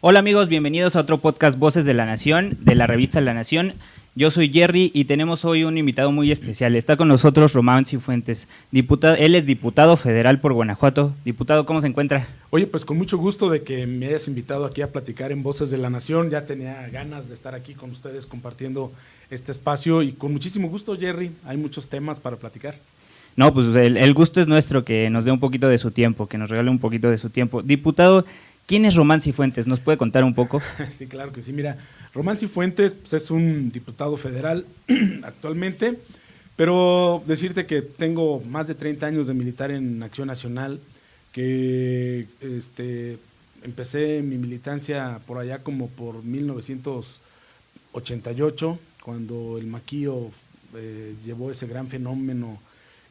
Hola amigos, bienvenidos a otro podcast Voces de la Nación, de la revista La Nación. Yo soy Jerry y tenemos hoy un invitado muy especial. Está con nosotros Román Cifuentes, diputado. Él es diputado federal por Guanajuato. Diputado, ¿cómo se encuentra? Oye, pues con mucho gusto de que me hayas invitado aquí a platicar en Voces de la Nación. Ya tenía ganas de estar aquí con ustedes compartiendo este espacio y con muchísimo gusto, Jerry. Hay muchos temas para platicar. No, pues el gusto es nuestro, que nos dé un poquito de su tiempo, que nos regale un poquito de su tiempo. Diputado, ¿quién es Román Cifuentes? ¿Nos puede contar un poco? Sí, claro que sí. Mira, Román Cifuentes pues, es un diputado federal actualmente, pero decirte que tengo más de 30 años de militar en Acción Nacional, que empecé mi militancia por allá como por 1988, cuando el Maquío llevó ese gran fenómeno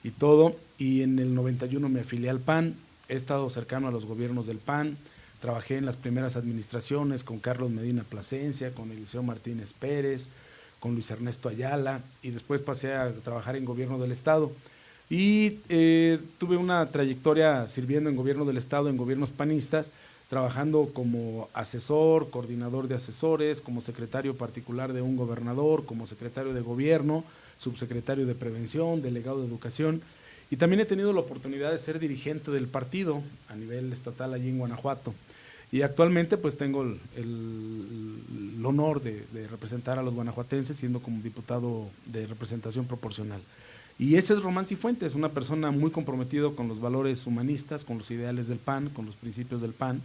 y todo, y en el 91 me afilié al PAN. He estado cercano a los gobiernos del PAN. Trabajé en las primeras administraciones con Carlos Medina Plasencia, con Eliseo Martínez Pérez, con Luis Ernesto Ayala, y después pasé a trabajar en gobierno del Estado. Y tuve una trayectoria sirviendo en gobierno del Estado, en gobiernos panistas, trabajando como asesor, coordinador de asesores, como secretario particular de un gobernador, como secretario de gobierno, subsecretario de prevención, delegado de educación. Y también he tenido la oportunidad de ser dirigente del partido a nivel estatal allí en Guanajuato. Y actualmente pues tengo el honor de representar a los guanajuatenses siendo como diputado de representación proporcional. Y ese es Román Cifuentes, una persona muy comprometido con los valores humanistas, con los ideales del PAN, con los principios del PAN,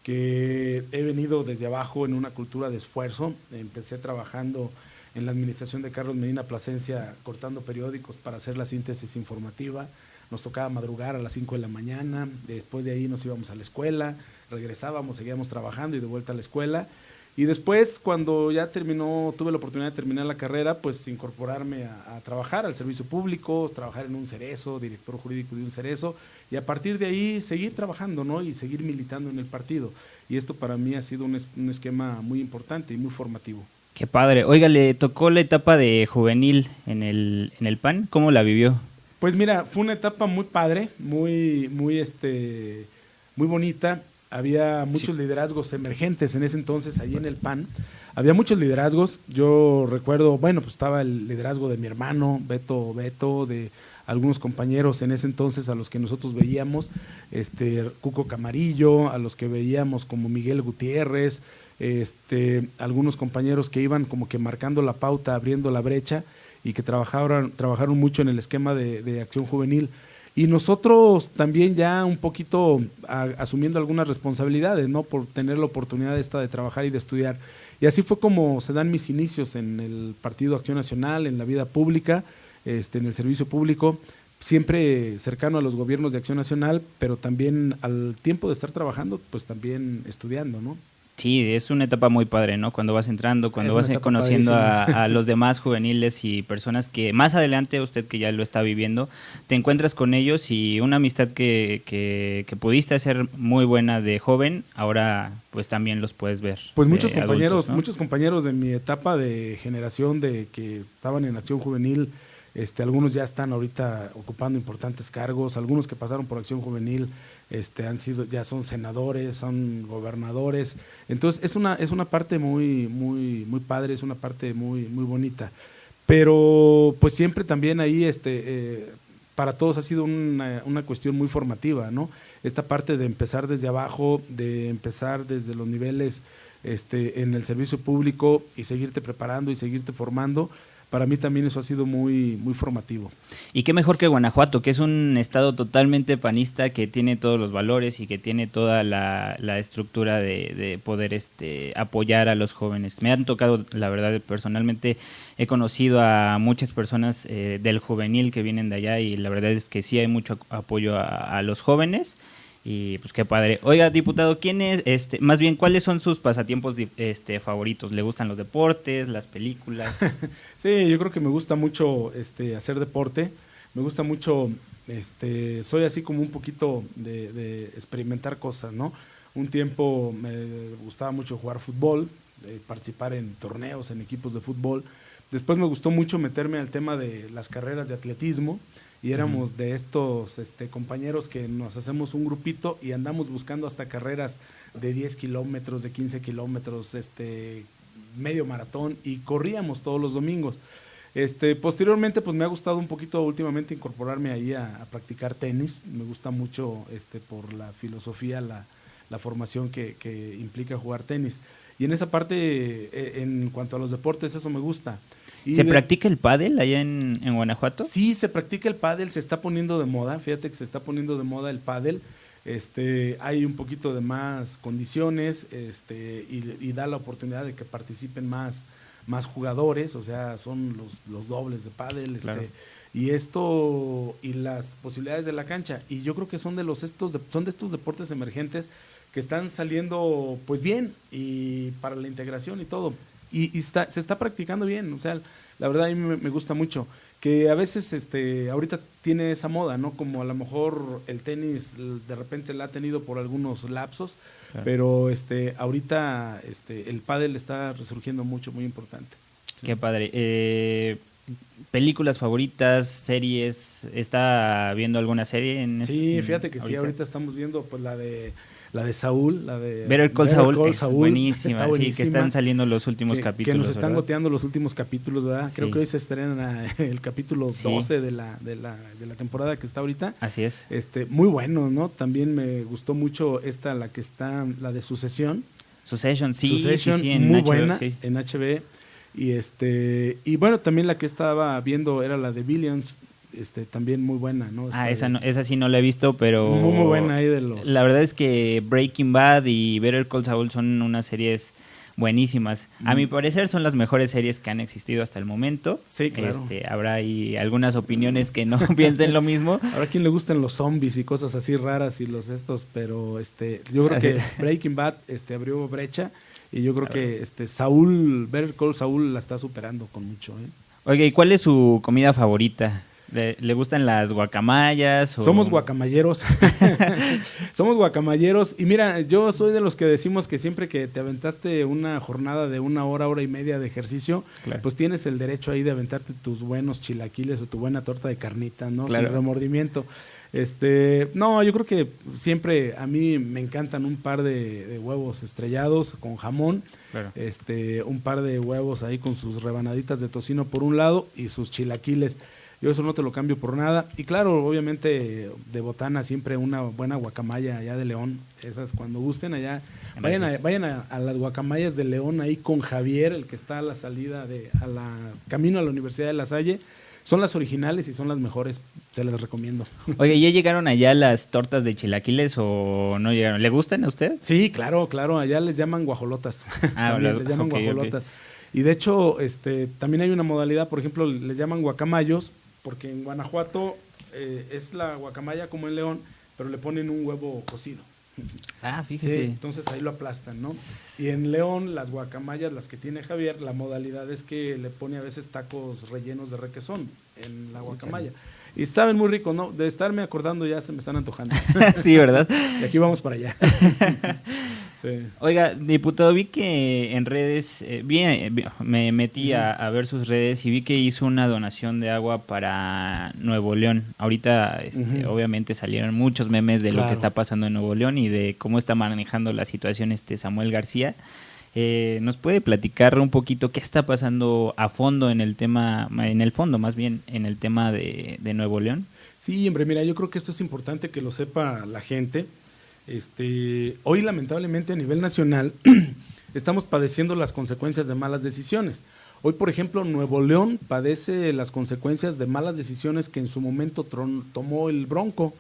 que he venido desde abajo en una cultura de esfuerzo. Empecé trabajando en la administración de Carlos Medina Plasencia cortando periódicos para hacer la síntesis informativa. Nos tocaba madrugar a las 5 de la mañana, después de ahí nos íbamos a la escuela, regresábamos, seguíamos trabajando y de vuelta a la escuela. Y después, cuando ya tuve la oportunidad de terminar la carrera, pues incorporarme a trabajar al servicio público, trabajar en un cerezo, director jurídico de un cerezo, y a partir de ahí seguir trabajando, ¿no? Y seguir militando en el partido. Y esto para mí ha sido un esquema muy importante y muy formativo. Qué padre. Oiga, ¿le tocó la etapa de juvenil en el PAN? ¿Cómo la vivió? Pues mira, fue una etapa muy padre, muy bonita. Había muchos liderazgos emergentes en ese entonces, allí en el PAN. Había muchos liderazgos. Yo recuerdo, bueno, pues estaba el liderazgo de mi hermano, Beto, de algunos compañeros en ese entonces a los que nosotros veíamos, Cuco Camarillo, a los que veíamos como Miguel Gutiérrez, algunos compañeros que iban como que marcando la pauta, abriendo la brecha y que trabajaron mucho en el esquema de acción juvenil. Y nosotros también ya un poquito asumiendo algunas responsabilidades, ¿no? Por tener la oportunidad de trabajar y de estudiar. Y así fue como se dan mis inicios en el Partido Acción Nacional, en la vida pública, en el servicio público, siempre cercano a los gobiernos de Acción Nacional, pero también al tiempo de estar trabajando, pues también estudiando, ¿no? Sí, es una etapa muy padre, ¿no? Cuando vas entrando, cuando vas conociendo padrísima. a los demás juveniles y personas que más adelante, usted que ya lo está viviendo, te encuentras con ellos y una amistad que pudiste hacer muy buena de joven, ahora pues también los puedes ver Pues de adultos, ¿no? muchos compañeros de mi etapa de generación de que estaban en Acción Juvenil, algunos ya están ahorita ocupando importantes cargos, algunos que pasaron por Acción Juvenil, ya son senadores, son gobernadores. Entonces es una parte muy padre, es una parte muy bonita. Pero pues siempre también ahí para todos ha sido una cuestión muy formativa, ¿no? Esta parte de empezar desde abajo, de empezar desde los niveles en el servicio público y seguirte preparando y seguirte formando. Para mí también eso ha sido muy formativo. Y qué mejor que Guanajuato, que es un estado totalmente panista, que tiene todos los valores y que tiene toda la estructura de poder apoyar a los jóvenes. Me han tocado, la verdad, personalmente he conocido a muchas personas del juvenil que vienen de allá y la verdad es que sí hay mucho apoyo a los jóvenes. Y pues qué padre. Oiga, diputado, ¿quién es, más bien, cuáles son sus pasatiempos favoritos? ¿Le gustan los deportes, las películas? Sí, yo creo que me gusta mucho hacer deporte. Me gusta mucho, soy así como un poquito de experimentar cosas, ¿no? Un tiempo me gustaba mucho jugar fútbol, participar en torneos, en equipos de fútbol. Después me gustó mucho meterme al tema de las carreras de atletismo y éramos de estos compañeros que nos hacemos un grupito y andamos buscando hasta carreras de 10 kilómetros, de 15 kilómetros, medio maratón, y corríamos todos los domingos. Posteriormente, pues me ha gustado un poquito últimamente incorporarme ahí a practicar tenis. Me gusta mucho por la filosofía, la formación que implica jugar tenis. Y en esa parte, en cuanto a los deportes, eso me gusta. ¿Se practica el pádel allá en Guanajuato? Sí, se practica el pádel, se está poniendo de moda. Fíjate que se está poniendo de moda el pádel. Hay un poquito de más condiciones y da la oportunidad de que participen más jugadores, o sea, son los dobles de pádel, claro. y las posibilidades de la cancha, y yo creo que son de estos deportes emergentes que están saliendo pues bien, y para la integración y todo, y se está practicando bien, o sea, la verdad a mí me gusta mucho, que a veces ahorita tiene esa moda, ¿no? Como a lo mejor el tenis de repente la ha tenido por algunos lapsos, claro. Pero ahorita el pádel está resurgiendo mucho, muy importante. Sí. Qué padre. ¿Películas favoritas, series? ¿Está viendo alguna serie? Sí, fíjate que ahorita? Sí, ahorita estamos viendo pues la de Saúl, la de Better Call Saul es buenísima, sí, que están saliendo los últimos capítulos. Que nos están ¿verdad? Goteando los últimos capítulos, ¿verdad? Sí. Creo que hoy se estrena el capítulo 12 sí. de la temporada que está ahorita. Así es. Muy bueno, ¿no? También me gustó mucho la de Sucesión. Succession, sí, en muy HBO, buena, sí. En HBO. Y bueno, también la que estaba viendo era la de Billions. También muy buena, ¿no? Esa sí no la he visto, pero muy buena ahí de los... La verdad es que Breaking Bad y Better Call Saul son unas series buenísimas. A mi parecer son las mejores series que han existido hasta el momento. Sí, claro. Habrá ahí algunas opiniones que no piensen lo mismo. Habrá quien le gusten los zombies y cosas así raras y pero yo creo que Breaking Bad abrió brecha, y yo creo que Better Call Saul la está superando con mucho, ¿eh? Oiga, ¿y cuál es su comida favorita? ¿Le gustan las guacamayas? O... Somos guacamalleros. Somos guacamalleros. Y mira, yo soy de los que decimos que siempre que te aventaste una jornada de 1 hora, 1 hora y media de ejercicio, claro. Pues tienes el derecho ahí de aventarte tus buenos chilaquiles o tu buena torta de carnita, ¿no? Claro. Sin remordimiento. No, yo creo que siempre a mí me encantan un par de huevos estrellados con jamón, claro. Un par de huevos ahí con sus rebanaditas de tocino por un lado y sus chilaquiles. Yo eso no te lo cambio por nada. Y claro, obviamente de botana siempre una buena guacamaya allá de León. Esas cuando gusten allá. Vayan a las guacamayas de León ahí con Javier, el que está a la salida camino a la Universidad de La Salle. Son las originales y son las mejores, se las recomiendo. Oye, ¿ya llegaron allá las tortas de chilaquiles o no llegaron? ¿Le gustan a usted? Sí, claro, allá les llaman guajolotas. Les llaman guajolotas. Okay. Y de hecho, también hay una modalidad, por ejemplo, les llaman guacamayos, porque en Guanajuato es la guacamaya como en León, pero le ponen un huevo cocido. Ah, fíjese. Sí, entonces ahí lo aplastan, ¿no? Y en León, las guacamayas, las que tiene Javier, la modalidad es que le pone a veces tacos rellenos de requesón en la guacamaya. Y saben muy rico, ¿no? De estarme acordando ya se me están antojando. Sí, ¿verdad? Y aquí vamos para allá. Sí. Oiga, diputado, vi que en redes, me metí a ver sus redes y vi que hizo una donación de agua para Nuevo León. Ahorita, obviamente salieron muchos memes de lo que está pasando en Nuevo León y de cómo está manejando la situación Samuel García. ¿Nos puede platicar un poquito qué está pasando a fondo en el tema, en el fondo más bien, en el tema de Nuevo León? Sí, hombre, mira, yo creo que esto es importante que lo sepa la gente. Hoy lamentablemente a nivel nacional estamos padeciendo las consecuencias de malas decisiones. Hoy, por ejemplo, Nuevo León padece las consecuencias de malas decisiones que en su momento tomó el Bronco.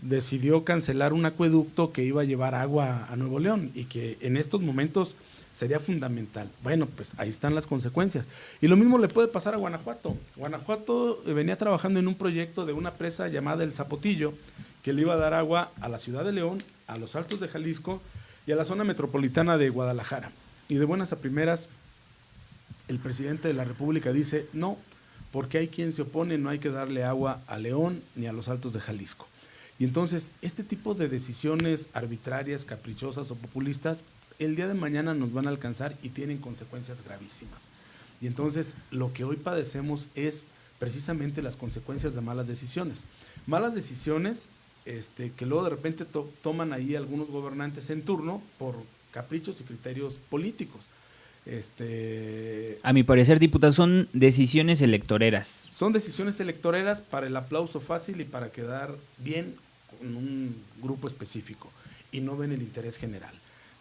Decidió cancelar un acueducto que iba a llevar agua a Nuevo León y que en estos momentos sería fundamental. Bueno, pues ahí están las consecuencias. Y lo mismo le puede pasar a Guanajuato. Guanajuato venía trabajando en un proyecto de una presa llamada El Zapotillo, que le iba a dar agua a la ciudad de León, a los Altos de Jalisco y a la zona metropolitana de Guadalajara. Y de buenas a primeras, el presidente de la República dice, no, porque hay quien se opone, no hay que darle agua a León ni a los Altos de Jalisco. Y entonces, este tipo de decisiones arbitrarias, caprichosas o populistas, el día de mañana nos van a alcanzar y tienen consecuencias gravísimas. Y entonces, lo que hoy padecemos es precisamente las consecuencias de malas decisiones. Malas decisiones que luego de repente toman ahí algunos gobernantes en turno por caprichos y criterios políticos. A mi parecer, diputado, son decisiones electoreras. Son decisiones electoreras para el aplauso fácil y para quedar bien con un grupo específico y no ven el interés general.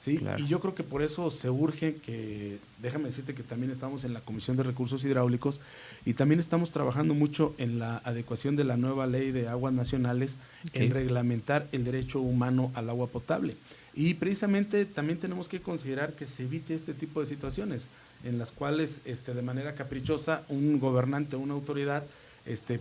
¿Sí? Claro. Y yo creo que por eso se urge que, déjame decirte que también estamos en la Comisión de Recursos Hidráulicos y también estamos trabajando mucho en la adecuación de la nueva ley de aguas nacionales, en reglamentar el derecho humano al agua potable. Y precisamente también tenemos que considerar que se evite este tipo de situaciones en las cuales de manera caprichosa un gobernante o una autoridad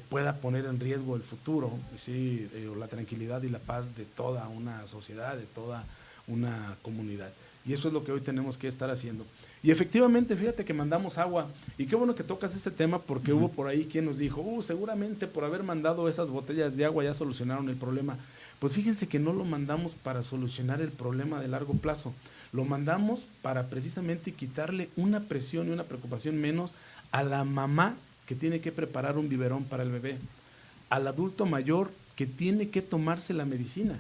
pueda poner en riesgo el futuro, ¿sí? La tranquilidad y la paz de toda una sociedad, de toda una comunidad. Y eso es lo que hoy tenemos que estar haciendo. Y efectivamente, fíjate que mandamos agua, y qué bueno que tocas este tema, porque hubo por ahí quien nos dijo, seguramente por haber mandado esas botellas de agua ya solucionaron el problema. Pues fíjense que no lo mandamos para solucionar el problema de largo plazo, lo mandamos para precisamente quitarle una presión y una preocupación menos a la mamá que tiene que preparar un biberón para el bebé, al adulto mayor que tiene que tomarse la medicina,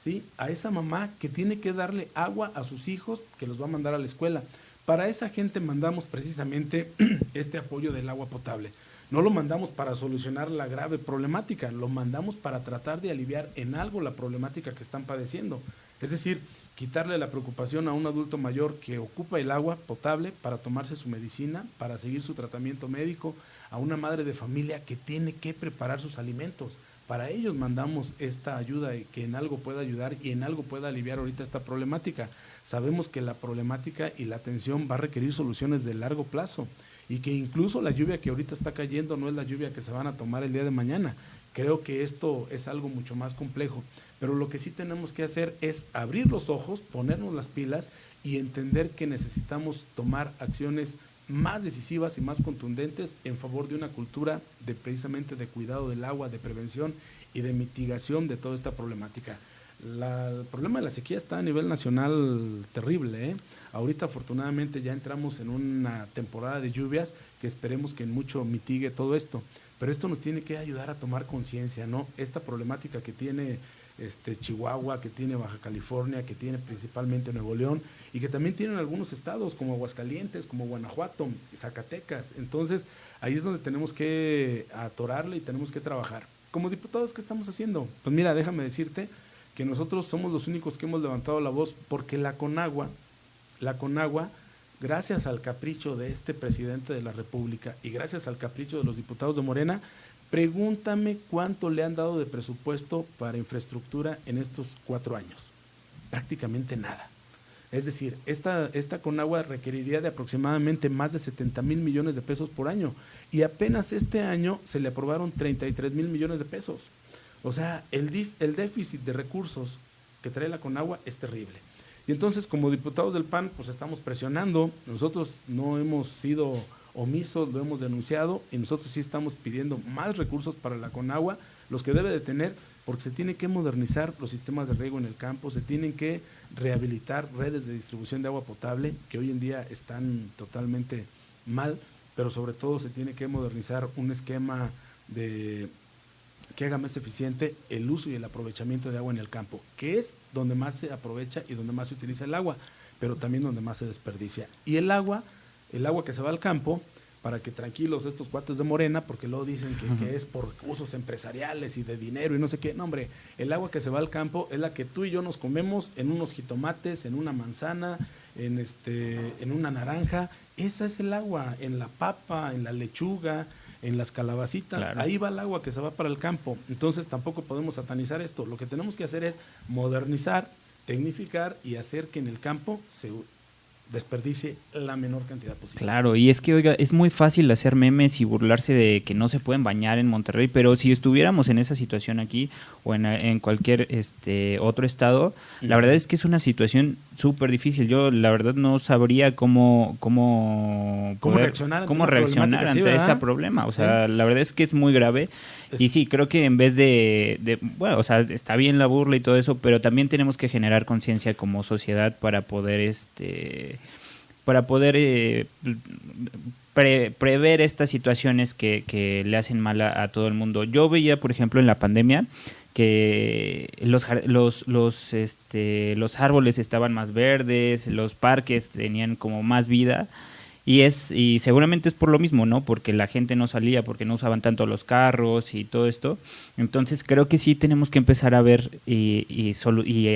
¿sí? A esa mamá que tiene que darle agua a sus hijos que los va a mandar a la escuela. Para esa gente mandamos precisamente este apoyo del agua potable. No lo mandamos para solucionar la grave problemática, lo mandamos para tratar de aliviar en algo la problemática que están padeciendo. Es decir, quitarle la preocupación a un adulto mayor que ocupa el agua potable para tomarse su medicina, para seguir su tratamiento médico, a una madre de familia que tiene que preparar sus alimentos. Para ellos mandamos esta ayuda y que en algo pueda ayudar y en algo pueda aliviar ahorita esta problemática. Sabemos que la problemática y la atención va a requerir soluciones de largo plazo y que incluso la lluvia que ahorita está cayendo no es la lluvia que se van a tomar el día de mañana. Creo que esto es algo mucho más complejo, pero lo que sí tenemos que hacer es abrir los ojos, ponernos las pilas y entender que necesitamos tomar acciones más decisivas y más contundentes en favor de una cultura de precisamente de cuidado del agua, de prevención y de mitigación de toda esta problemática. El problema de la sequía está a nivel nacional terrible, ¿eh? Ahorita afortunadamente ya entramos en una temporada de lluvias que esperemos que en mucho mitigue todo esto, pero esto nos tiene que ayudar a tomar conciencia, ¿no? Esta problemática que tiene Chihuahua, que tiene Baja California, que tiene principalmente Nuevo León y que también tienen algunos estados como Aguascalientes, como Guanajuato, Zacatecas. Entonces ahí es donde tenemos que atorarle y tenemos que trabajar. Como diputados, ¿qué estamos haciendo? Pues mira, déjame decirte que nosotros somos los únicos que hemos levantado la voz porque la Conagua, gracias al capricho de este presidente de la República y gracias al capricho de los diputados de Morena, pregúntame cuánto le han dado de presupuesto para infraestructura en estos 4 años. Prácticamente nada. Es decir, esta Conagua requeriría de aproximadamente más de 70,000 millones de pesos por año y apenas este año se le aprobaron 33,000 millones de pesos. O sea, el déficit de recursos que trae la Conagua es terrible. Y entonces, como diputados del PAN, pues estamos presionando. Nosotros no hemos sido omisos, lo hemos denunciado y nosotros sí estamos pidiendo más recursos para la Conagua, los que debe de tener, porque se tienen que modernizar los sistemas de riego en el campo, se tienen que rehabilitar redes de distribución de agua potable que hoy en día están totalmente mal, pero sobre todo se tiene que modernizar un esquema que haga más eficiente el uso y el aprovechamiento de agua en el campo, que es donde más se aprovecha y donde más se utiliza el agua, pero también donde más se desperdicia. Y el agua que se va al campo, para que tranquilos estos cuates de Morena, porque luego dicen que es por usos empresariales y de dinero y no sé qué. No, hombre, el agua que se va al campo es la que tú y yo nos comemos en unos jitomates, en una manzana, en una naranja. Esa es el agua, en la papa, en la lechuga, en las calabacitas. Claro. Ahí va el agua que se va para el campo. Entonces tampoco podemos satanizar esto. Lo que tenemos que hacer es modernizar, tecnificar y hacer que en el campo se desperdicie la menor cantidad posible. Claro, y es que, oiga, es muy fácil hacer memes y burlarse de que no se pueden bañar en Monterrey, pero si estuviéramos en esa situación aquí o en cualquier otro estado, la verdad es que es una situación súper difícil. Yo, la verdad, no sabría cómo reaccionar ante ese problema. O sea, la verdad es que es muy grave. Y sí, creo que en vez bueno, o sea, está bien la burla y todo eso, pero también tenemos que generar conciencia como sociedad para poder prever estas situaciones que le hacen mal a todo el mundo. Yo veía, por ejemplo, en la pandemia que los árboles estaban más verdes, los parques tenían como más vida. Y seguramente es por lo mismo, ¿no? Porque la gente no salía, porque no usaban tanto los carros y todo esto. Entonces creo que sí tenemos que empezar a ver y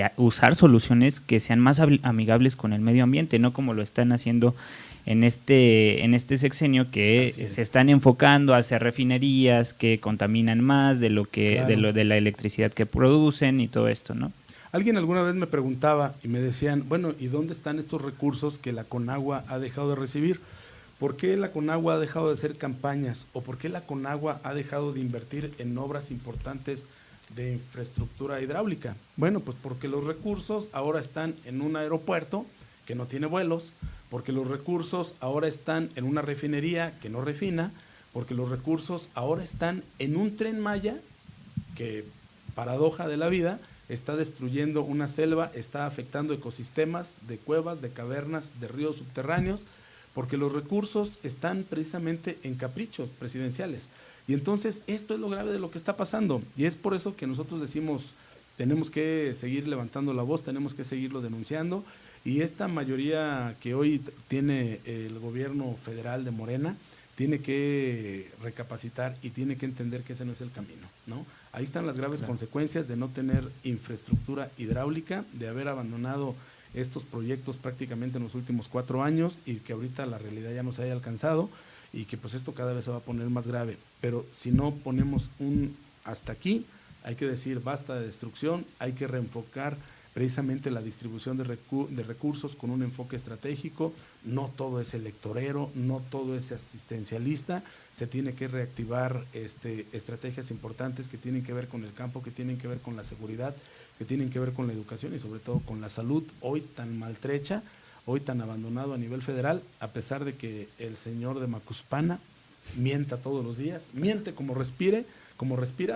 a usar soluciones que sean más amigables con el medio ambiente, no como lo están haciendo en este sexenio, que se están enfocando a hacer refinerías que contaminan más de lo que Claro. de la electricidad que producen y todo esto, ¿no? Alguien alguna vez me preguntaba y me decían, bueno, ¿y dónde están estos recursos que la Conagua ha dejado de recibir? ¿Por qué la Conagua ha dejado de hacer campañas? ¿O por qué la Conagua ha dejado de invertir en obras importantes de infraestructura hidráulica? Bueno, pues porque los recursos ahora están en un aeropuerto que no tiene vuelos, porque los recursos ahora están en una refinería que no refina, porque los recursos ahora están en un Tren Maya que, paradoja de la vida, está destruyendo una selva, está afectando ecosistemas de cuevas, de cavernas, de ríos subterráneos, porque los recursos están precisamente en caprichos presidenciales. Y entonces esto es lo grave de lo que está pasando, y es por eso que nosotros decimos, tenemos que seguir levantando la voz, tenemos que seguirlo denunciando, y esta mayoría que hoy tiene el gobierno federal de Morena, tiene que recapacitar y tiene que entender que ese no es el camino, ¿no? Ahí están las graves consecuencias de no tener infraestructura hidráulica, de haber abandonado estos proyectos prácticamente en los últimos 4 años y que ahorita la realidad ya no se haya alcanzado y que pues esto cada vez se va a poner más grave. Pero si no ponemos un hasta aquí, hay que decir basta de destrucción, hay que reenfocar precisamente la distribución de recursos con un enfoque estratégico. No todo es electorero, no todo es asistencialista, se tiene que reactivar estrategias importantes que tienen que ver con el campo, que tienen que ver con la seguridad, que tienen que ver con la educación y sobre todo con la salud, hoy tan maltrecha, hoy tan abandonado a nivel federal, a pesar de que el señor de Macuspana mienta todos los días, miente como respira,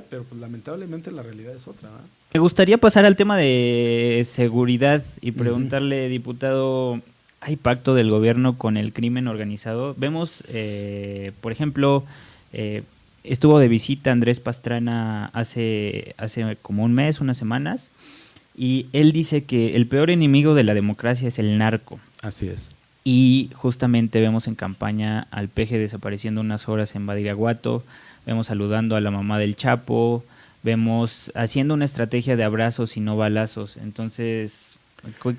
pero pues lamentablemente la realidad es otra, ¿verdad? Me gustaría pasar al tema de seguridad y preguntarle, diputado, ¿hay pacto del gobierno con el crimen organizado? Vemos, por ejemplo, estuvo de visita Andrés Pastrana hace como un mes, unas semanas, y él dice que el peor enemigo de la democracia es el narco. Así es. Y justamente vemos en campaña al Peje desapareciendo unas horas en Badiraguato, vemos saludando a la mamá del Chapo, vemos haciendo una estrategia de abrazos y no balazos. Entonces,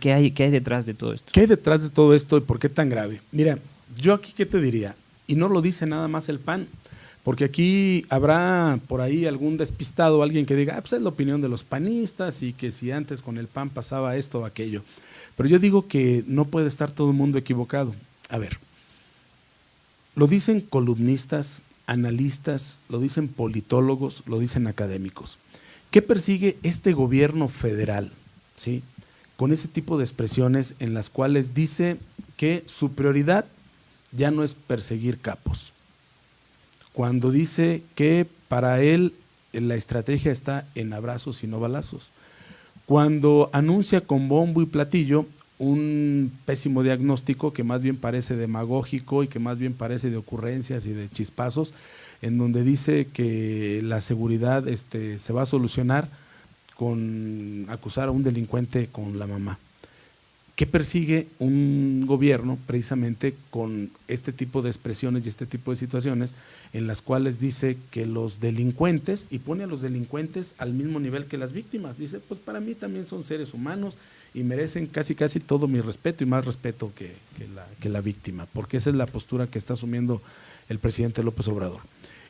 ¿qué hay detrás de todo esto? ¿Qué hay detrás de todo esto y por qué tan grave? Mira, yo aquí, ¿qué te diría? Y no lo dice nada más el PAN, porque aquí habrá por ahí algún despistado, alguien que diga, pues es la opinión de los panistas y que si antes con el PAN pasaba esto o aquello. Pero yo digo que no puede estar todo el mundo equivocado. A ver, lo dicen columnistas, analistas, lo dicen politólogos, lo dicen académicos. ¿Qué persigue este gobierno federal? ¿Sí? Con ese tipo de expresiones en las cuales dice que su prioridad ya no es perseguir capos. Cuando dice que para él la estrategia está en abrazos y no balazos. Cuando anuncia con bombo y platillo un pésimo diagnóstico que más bien parece demagógico y que más bien parece de ocurrencias y de chispazos, en donde dice que la seguridad se va a solucionar con acusar a un delincuente con la mamá. ¿Qué persigue un gobierno precisamente con este tipo de expresiones y este tipo de situaciones en las cuales dice que los delincuentes, y pone a los delincuentes al mismo nivel que las víctimas? Dice, pues para mí también son seres humanos y merecen casi todo mi respeto y más respeto que la víctima, porque esa es la postura que está asumiendo el presidente López Obrador.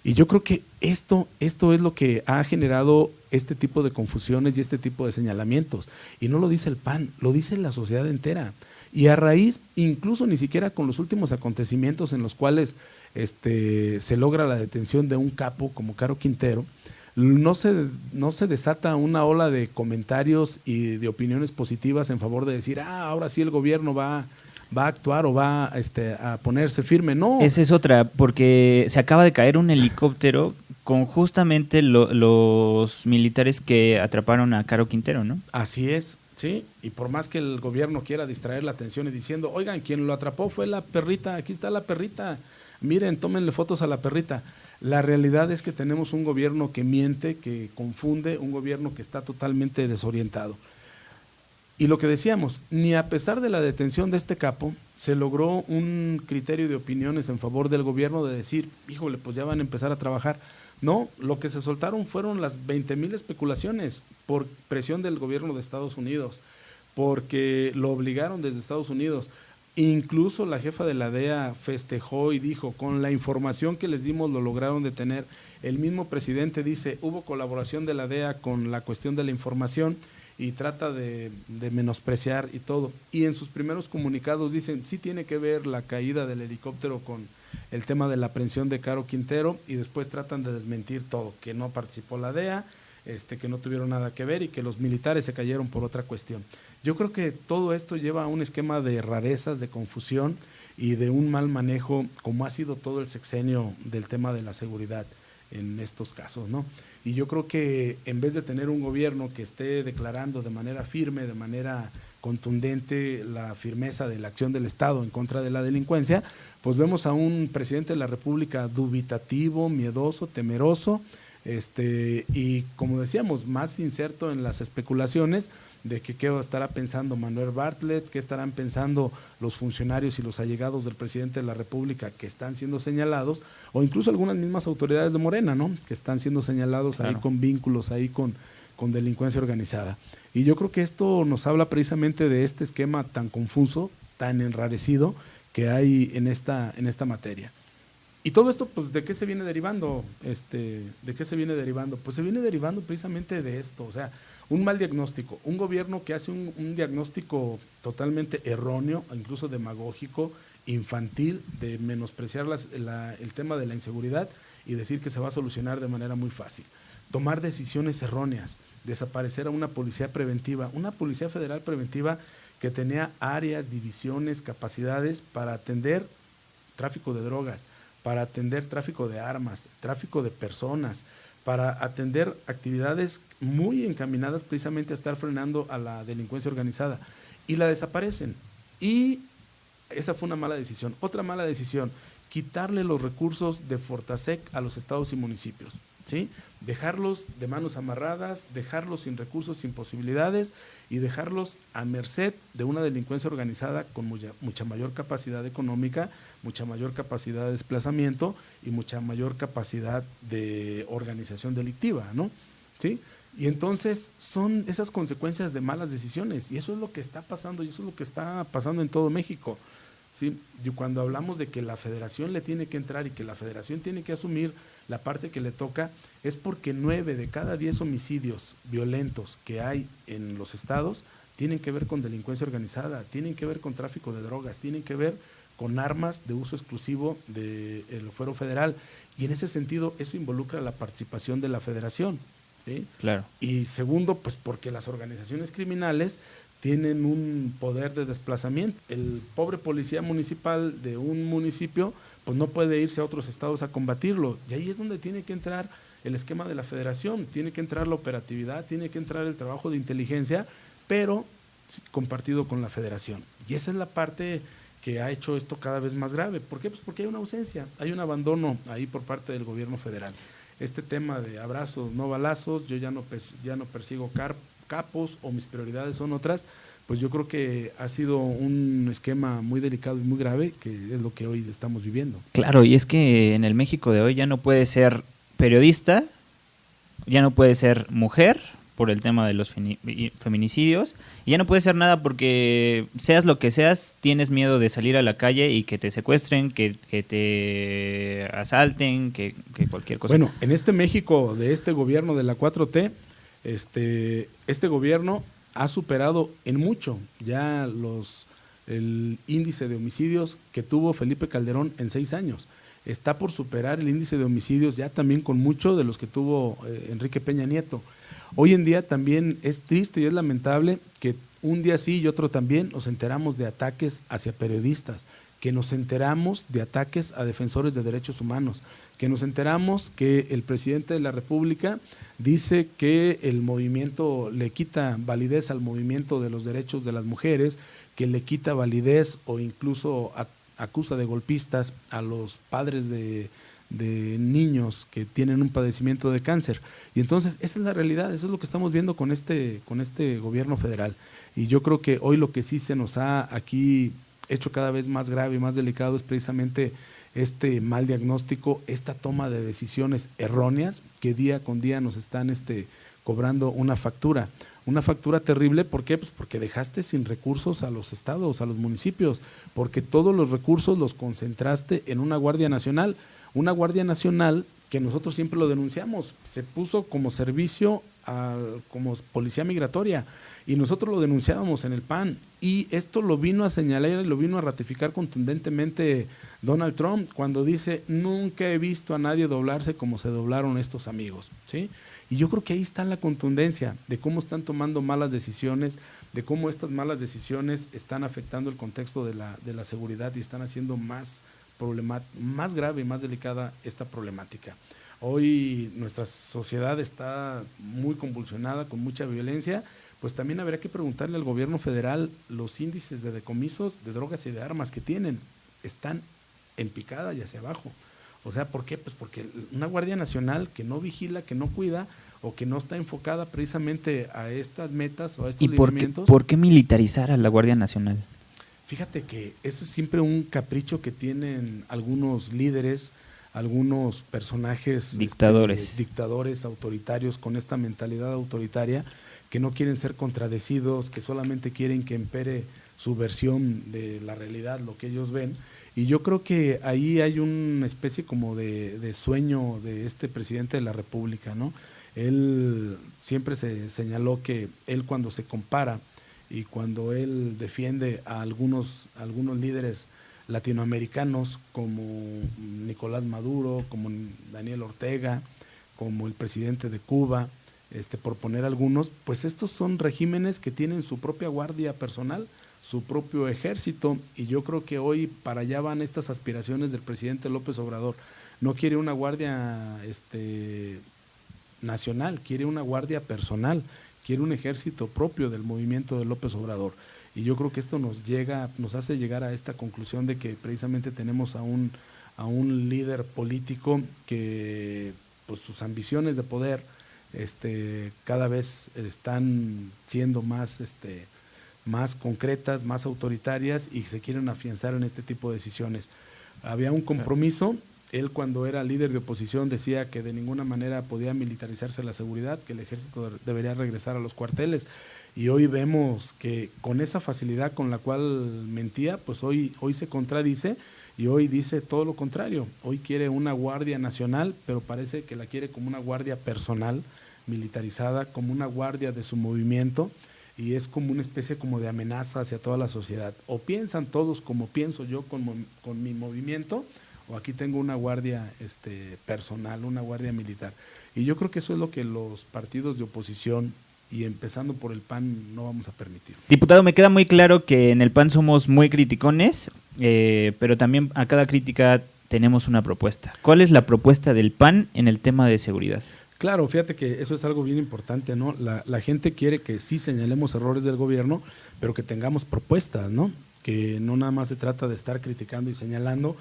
Y yo creo que esto es lo que ha generado este tipo de confusiones y este tipo de señalamientos. Y no lo dice el PAN, lo dice la sociedad entera. Y a raíz, incluso ni siquiera con los últimos acontecimientos en los cuales se logra la detención de un capo como Caro Quintero, no se desata una ola de comentarios y de opiniones positivas en favor de decir, ahora sí el gobierno va a actuar o va a ponerse firme. No. Esa es otra, porque se acaba de caer un helicóptero con justamente los militares que atraparon a Caro Quintero, ¿no? Así es, sí, y por más que el gobierno quiera distraer la atención y diciendo, oigan, quien lo atrapó fue la perrita, aquí está la perrita, miren, tómenle fotos a la perrita. La realidad es que tenemos un gobierno que miente, que confunde, un gobierno que está totalmente desorientado. Y lo que decíamos, ni a pesar de la detención de este capo, se logró un criterio de opiniones en favor del gobierno de decir, híjole, pues ya van a empezar a trabajar. No, lo que se soltaron fueron las 20,000 especulaciones por presión del gobierno de Estados Unidos, porque lo obligaron desde Estados Unidos. Incluso la jefa de la DEA festejó y dijo, con la información que les dimos lo lograron detener. El mismo presidente dice, hubo colaboración de la DEA con la cuestión de la información, y trata de menospreciar y todo. Y en sus primeros comunicados dicen, sí tiene que ver la caída del helicóptero con el tema de la aprehensión de Caro Quintero, y después tratan de desmentir todo, que no participó la DEA, que no tuvieron nada que ver y que los militares se cayeron por otra cuestión. Yo creo que todo esto lleva a un esquema de rarezas, de confusión y de un mal manejo, como ha sido todo el sexenio del tema de la seguridad en estos casos, ¿no? Y yo creo que en vez de tener un gobierno que esté declarando de manera firme, de manera contundente la firmeza de la acción del Estado en contra de la delincuencia, pues vemos a un presidente de la República dubitativo, miedoso, temeroso, y como decíamos, más inserto en las especulaciones de que qué estará pensando Manuel Bartlett, qué estarán pensando los funcionarios y los allegados del presidente de la República que están siendo señalados, o incluso algunas mismas autoridades de Morena, ¿no?, que están siendo señalados, claro, ahí con vínculos, ahí con delincuencia organizada. Y yo creo que esto nos habla precisamente de este esquema tan confuso, tan enrarecido que hay en esta materia. Y todo esto, pues, ¿de qué se viene derivando? ¿De qué se viene derivando? Pues se viene derivando precisamente de esto, o sea, un mal diagnóstico, un gobierno que hace un diagnóstico totalmente erróneo, incluso demagógico, infantil, de menospreciar el tema de la inseguridad y decir que se va a solucionar de manera muy fácil. Tomar decisiones erróneas, desaparecer a una policía preventiva, una policía federal preventiva que tenía áreas, divisiones, capacidades para atender tráfico de drogas, para atender tráfico de armas, tráfico de personas, para atender actividades muy encaminadas precisamente a estar frenando a la delincuencia organizada, y la desaparecen. Y esa fue una mala decisión. Otra mala decisión, quitarle los recursos de Fortasec a los estados y municipios, ¿sí? Dejarlos de manos amarradas, dejarlos sin recursos, sin posibilidades, y dejarlos a merced de una delincuencia organizada con mucha mayor capacidad económica, mucha mayor capacidad de desplazamiento y mucha mayor capacidad de organización delictiva, ¿no? ¿Sí? Y entonces son esas consecuencias de malas decisiones, y eso es lo que está pasando, y eso es lo que está pasando en todo México. Sí, y cuando hablamos de que la federación le tiene que entrar y que la federación tiene que asumir la parte que le toca, es porque 9 de cada 10 homicidios violentos que hay en los estados tienen que ver con delincuencia organizada, tienen que ver con tráfico de drogas, tienen que ver con armas de uso exclusivo del fuero federal, y en ese sentido eso involucra la participación de la federación, ¿sí? Claro. Y segundo, pues porque las organizaciones criminales tienen un poder de desplazamiento. El pobre policía municipal de un municipio pues no puede irse a otros estados a combatirlo, y ahí es donde tiene que entrar el esquema de la federación, tiene que entrar la operatividad, tiene que entrar el trabajo de inteligencia, pero compartido con la federación. Y esa es la parte que ha hecho esto cada vez más grave. ¿Por qué? Pues porque hay una ausencia, hay un abandono ahí por parte del gobierno federal. Este tema de abrazos, no balazos, yo ya no persigo capos, o mis prioridades son otras, pues yo creo que ha sido un esquema muy delicado y muy grave, que es lo que hoy estamos viviendo. Claro, y es que en el México de hoy ya no puede ser periodista, ya no puede ser mujer por el tema de los feminicidios, y ya no puede ser nada porque seas lo que seas, tienes miedo de salir a la calle y que te secuestren, que te asalten, que cualquier cosa. Bueno, en este México de este gobierno de la 4T, este gobierno ha superado en mucho ya el índice de homicidios que tuvo Felipe Calderón en 6 años. Está por superar el índice de homicidios ya también con mucho de los que tuvo Enrique Peña Nieto. Hoy en día también es triste y es lamentable que un día sí y otro también nos enteramos de ataques hacia periodistas, que nos enteramos de ataques a defensores de derechos humanos, que nos enteramos que el presidente de la República dice que el movimiento le quita validez al movimiento de los derechos de las mujeres, que le quita validez o incluso acusa de golpistas a los padres de niños que tienen un padecimiento de cáncer. Y entonces esa es la realidad, eso es lo que estamos viendo con este gobierno federal. Y yo creo que hoy lo que sí se nos ha aquí hecho cada vez más grave y más delicado es precisamente este mal diagnóstico, esta toma de decisiones erróneas que día con día nos están cobrando una factura terrible. ¿Por qué? Pues porque dejaste sin recursos a los estados, a los municipios, porque todos los recursos los concentraste en una Guardia Nacional que nosotros siempre lo denunciamos, se puso como servicio como policía migratoria y nosotros lo denunciábamos en el PAN, y esto lo vino a señalar y lo vino a ratificar contundentemente Donald Trump cuando dice: nunca he visto a nadie doblarse como se doblaron estos amigos, ¿sí? Y yo creo que ahí está la contundencia de cómo están tomando malas decisiones, de cómo estas malas decisiones están afectando el contexto de la seguridad y están haciendo más grave y más delicada esta problemática. Hoy nuestra sociedad está muy convulsionada, con mucha violencia, pues también habría que preguntarle al gobierno federal: los índices de decomisos de drogas y de armas que tienen están en picada y hacia abajo. O sea, ¿por qué? Pues porque una Guardia Nacional que no vigila, que no cuida o que no está enfocada precisamente a estas metas o a estos lineamientos. ¿Y por qué militarizar a la Guardia Nacional? Fíjate que eso es siempre un capricho que tienen algunos líderes, algunos personajes dictadores autoritarios con esta mentalidad autoritaria, que no quieren ser contradecidos, que solamente quieren que impere su versión de la realidad, lo que ellos ven. Y yo creo que ahí hay una especie como de sueño de este presidente de la República, ¿no? Él siempre se señaló que él, cuando se compara y cuando él defiende a algunos líderes latinoamericanos como Nicolás Maduro, como Daniel Ortega, como el presidente de Cuba, por poner algunos, pues estos son regímenes que tienen su propia guardia personal, su propio ejército, y yo creo que hoy para allá van estas aspiraciones del presidente López Obrador. No quiere una guardia nacional, quiere una guardia personal, quiere un ejército propio del movimiento de López Obrador. Y yo creo que esto nos hace llegar a esta conclusión de que precisamente tenemos a un líder político que, pues, sus ambiciones de poder cada vez están siendo más concretas, más autoritarias, y se quieren afianzar en este tipo de decisiones. Había un compromiso. Él, cuando era líder de oposición, decía que de ninguna manera podía militarizarse la seguridad, que el ejército debería regresar a los cuarteles. Y hoy vemos que con esa facilidad con la cual mentía, pues hoy se contradice y hoy dice todo lo contrario. Hoy quiere una Guardia Nacional, pero parece que la quiere como una guardia personal, militarizada, como una guardia de su movimiento, y es como una especie como de amenaza hacia toda la sociedad. O piensan todos como pienso yo con mi movimiento, o aquí tengo una guardia personal, una guardia militar. Y yo creo que eso es lo que los partidos de oposición, y empezando por el PAN, no vamos a permitir. Diputado, me queda muy claro que en el PAN somos muy criticones, pero también a cada crítica tenemos una propuesta. ¿Cuál es la propuesta del PAN en el tema de seguridad? Claro, fíjate que eso es algo bien importante, ¿no? La gente quiere que sí señalemos errores del gobierno, pero que tengamos propuestas, ¿no? Que no nada más se trata de estar criticando y señalando,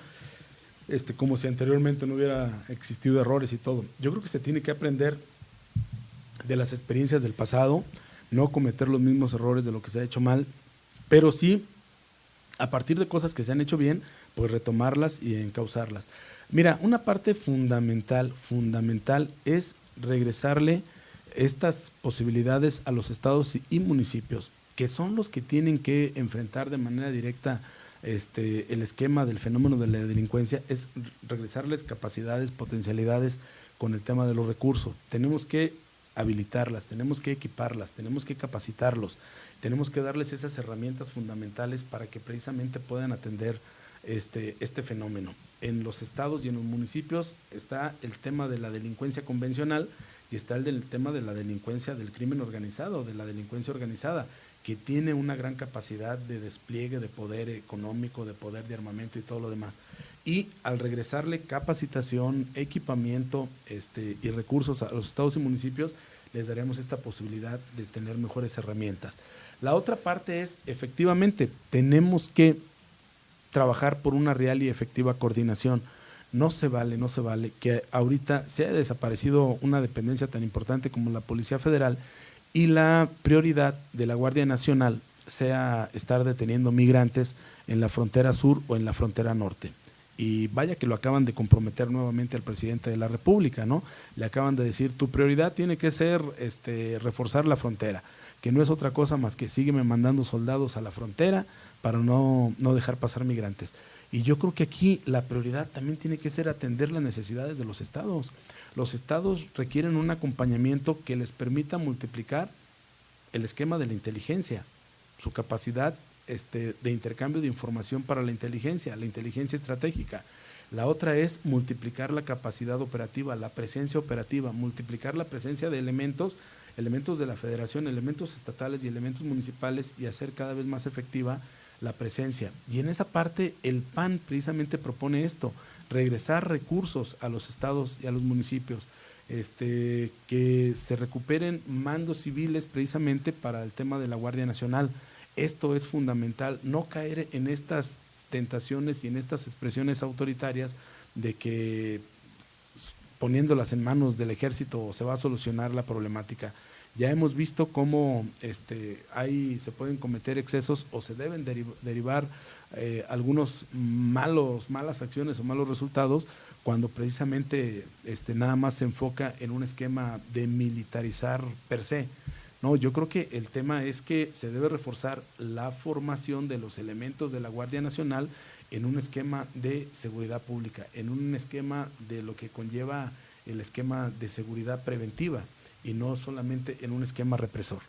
como si anteriormente no hubiera existido errores y todo. Yo creo que se tiene que aprender de las experiencias del pasado, no cometer los mismos errores de lo que se ha hecho mal, pero sí, a partir de cosas que se han hecho bien, pues retomarlas y encauzarlas. Mira, una parte fundamental es regresarle estas posibilidades a los estados y municipios, que son los que tienen que enfrentar de manera directa el esquema del fenómeno de la delincuencia, es regresarles capacidades, potencialidades con el tema de los recursos. Tenemos que habilitarlas, tenemos que equiparlas, tenemos que capacitarlos, tenemos que darles esas herramientas fundamentales para que precisamente puedan atender este fenómeno. En los estados y en los municipios está el tema de la delincuencia convencional y está el tema de la delincuencia del crimen organizado, de la delincuencia organizada, que tiene una gran capacidad de despliegue de poder económico, de poder de armamento y todo lo demás. Y al regresarle capacitación, equipamiento y recursos a los estados y municipios, les daremos esta posibilidad de tener mejores herramientas. La otra parte es, efectivamente, tenemos que trabajar por una real y efectiva coordinación. No se vale que ahorita se haya desaparecido una dependencia tan importante como la Policía Federal y la prioridad de la Guardia Nacional sea estar deteniendo migrantes en la frontera sur o en la frontera norte. Y vaya que lo acaban de comprometer nuevamente al presidente de la República, ¿no? Le acaban de decir, tu prioridad tiene que ser reforzar la frontera, que no es otra cosa más que sígueme mandando soldados a la frontera para no dejar pasar migrantes. Y yo creo que aquí la prioridad también tiene que ser atender las necesidades de los estados. Los estados requieren un acompañamiento que les permita multiplicar el esquema de la inteligencia, su capacidad de intercambio de información para la inteligencia estratégica. La otra es multiplicar la capacidad operativa, la presencia operativa, multiplicar la presencia de elementos de la federación, elementos estatales y elementos municipales y hacer cada vez más efectiva la presencia. Y en esa parte el PAN precisamente propone esto, regresar recursos a los estados y a los municipios, que se recuperen mandos civiles precisamente para el tema de la Guardia Nacional. Esto es fundamental, no caer en estas tentaciones y en estas expresiones autoritarias de que poniéndolas en manos del ejército se va a solucionar la problemática. Ya hemos visto cómo se pueden cometer excesos o se deben derivar algunos malas acciones o malos resultados cuando precisamente nada más se enfoca en un esquema de militarizar per se. No, yo creo que el tema es que se debe reforzar la formación de los elementos de la Guardia Nacional en un esquema de seguridad pública, en un esquema de lo que conlleva el esquema de seguridad preventiva y no solamente en un esquema represor.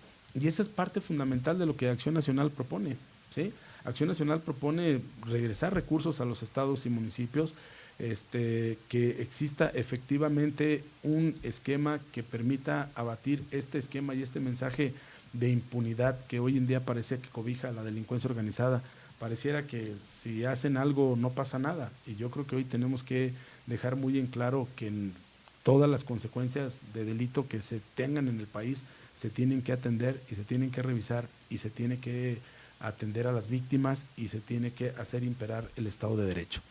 Y esa es parte fundamental de lo que Acción Nacional propone, ¿sí? Acción Nacional propone regresar recursos a los estados y municipios, que exista efectivamente un esquema que permita abatir este esquema y este mensaje de impunidad que hoy en día parece que cobija a la delincuencia organizada. Pareciera que si hacen algo no pasa nada, y yo creo que hoy tenemos que dejar muy en claro que en todas las consecuencias de delito que se tengan en el país se tienen que atender y se tienen que revisar y se tiene que atender a las víctimas y se tiene que hacer imperar el Estado de Derecho.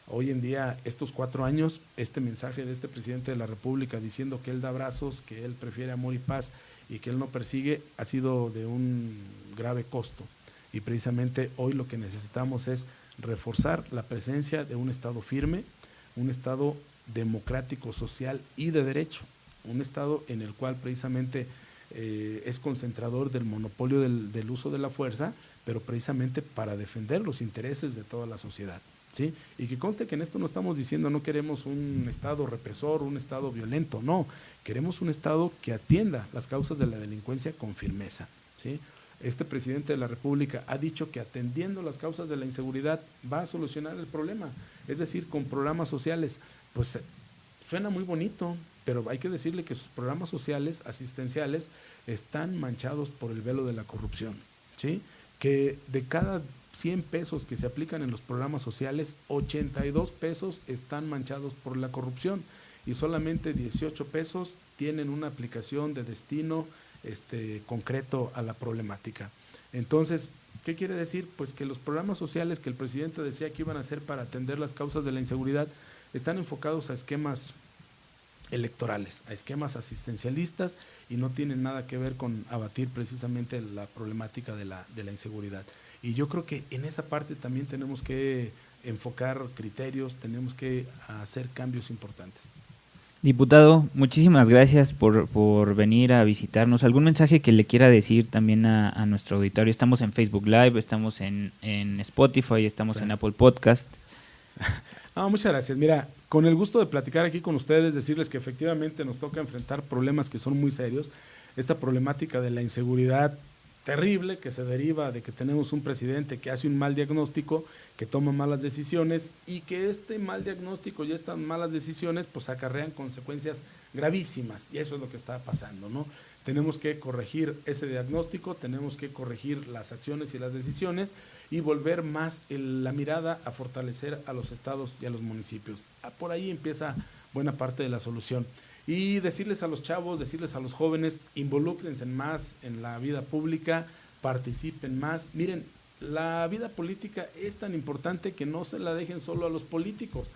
Hoy en día, estos 4 años, este mensaje de este presidente de la República diciendo que él da abrazos, que él prefiere amor y paz y que él no persigue, ha sido de un grave costo. Y precisamente hoy lo que necesitamos es reforzar la presencia de un Estado firme, un Estado democrático, social y de derecho, un Estado en el cual precisamente es concentrador del monopolio del uso de la fuerza, pero precisamente para defender los intereses de toda la sociedad. ¿Sí? Y que conste que en esto no estamos diciendo no queremos un Estado represor, un Estado violento, no, queremos un Estado que atienda las causas de la delincuencia con firmeza, ¿sí? Este presidente de la República ha dicho que atendiendo las causas de la inseguridad va a solucionar el problema, es decir, con programas sociales. Pues suena muy bonito, pero hay que decirle que sus programas sociales, asistenciales, están manchados por el velo de la corrupción, ¿sí? Que de cada 100 pesos que se aplican en los programas sociales, 82 pesos están manchados por la corrupción y solamente 18 pesos tienen una aplicación de destino concreto a la problemática. Entonces, ¿qué quiere decir? Pues que los programas sociales que el presidente decía que iban a hacer para atender las causas de la inseguridad están enfocados a esquemas electorales, a esquemas asistencialistas y no tienen nada que ver con abatir precisamente la problemática de la inseguridad. Y yo creo que en esa parte también tenemos que enfocar criterios, tenemos que hacer cambios importantes. Diputado, muchísimas gracias por venir a visitarnos. ¿Algún mensaje que le quiera decir también a nuestro auditorio? Estamos en Facebook Live, estamos en Spotify, estamos en Apple Podcast. No, muchas gracias. Mira, con el gusto de platicar aquí con ustedes, decirles que efectivamente nos toca enfrentar problemas que son muy serios. Esta problemática de la inseguridad terrible que se deriva de que tenemos un presidente que hace un mal diagnóstico, que toma malas decisiones y que este mal diagnóstico y estas malas decisiones pues acarrean consecuencias gravísimas y eso es lo que está pasando, ¿no? Tenemos que corregir ese diagnóstico, tenemos que corregir las acciones y las decisiones y volver más la mirada a fortalecer a los estados y a los municipios. Por ahí empieza buena parte de la solución. Y decirles a los chavos, decirles a los jóvenes, involúcrense más en la vida pública, participen más. Miren, la vida política es tan importante que no se la dejen solo a los políticos.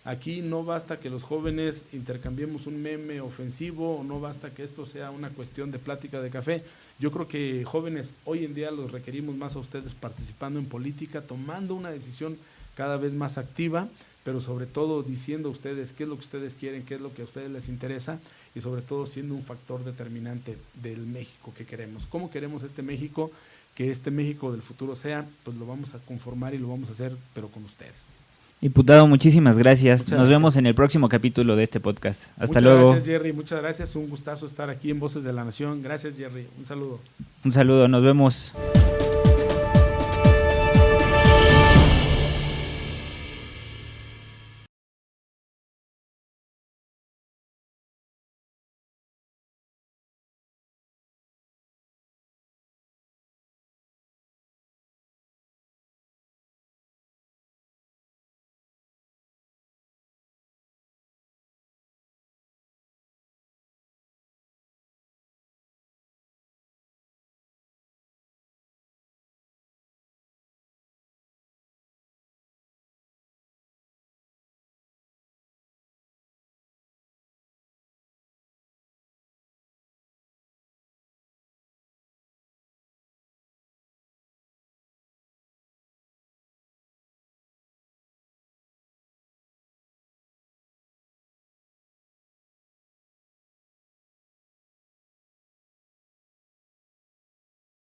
Aquí no basta que los jóvenes intercambiemos un meme ofensivo, no basta que esto sea una cuestión de plática de café. Yo creo que jóvenes hoy en día los requerimos más a ustedes participando en política, tomando una decisión cada vez más activa, pero sobre todo diciendo a ustedes qué es lo que ustedes quieren, qué es lo que a ustedes les interesa y sobre todo siendo un factor determinante del México que queremos. ¿Cómo queremos este México? Que este México del futuro sea, pues lo vamos a conformar y lo vamos a hacer, pero con ustedes. Diputado, muchísimas gracias. Muchas Nos gracias. vemos en el próximo capítulo de este podcast. Hasta muchas luego. Gracias, Jerry. Muchas gracias. Un gustazo estar aquí en Voces de la Nación. Gracias, Jerry. Un saludo. Un saludo. Nos vemos.